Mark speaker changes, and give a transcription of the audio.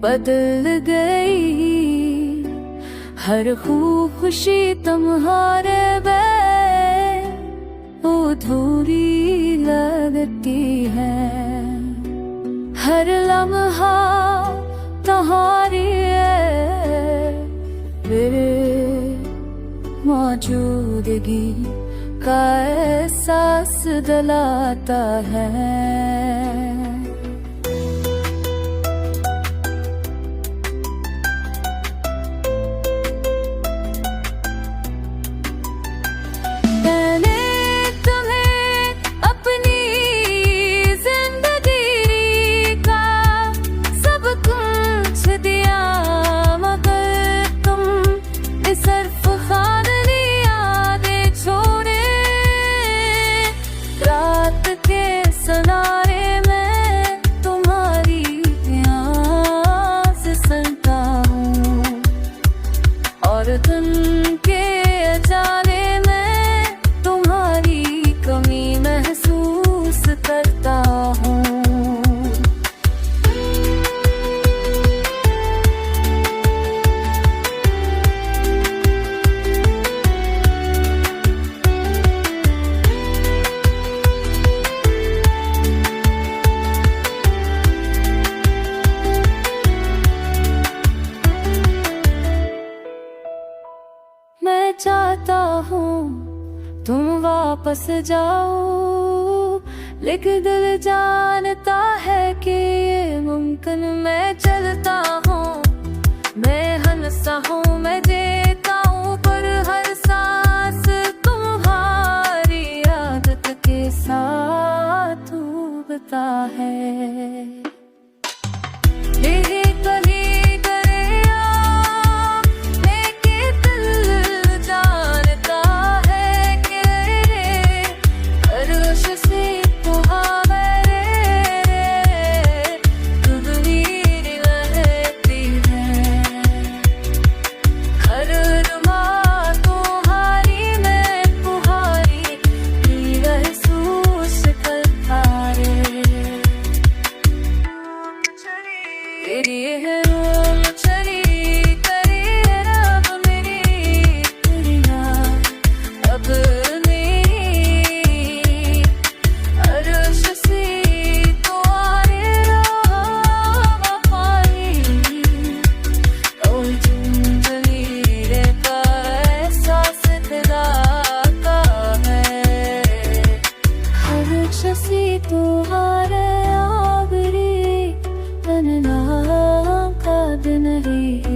Speaker 1: बदल गई। हर खूब खुशी तुम्हारे अधूरी लगती है। हर लम्हा तुम्हारी मेरे मौजूदगी का एहसास दिलाता है। मैं चाहता हूँ तुम वापस जाओ, लेकिन दिल जानता है कि ये मुमकिन। मैं चलता हूँ, मैं हंसता हूँ, मैं देता हूँ, पर हर सांस तुम्हारी आदत के साथ उबता है। तुम्हारे आखिरी बनना का दिन ही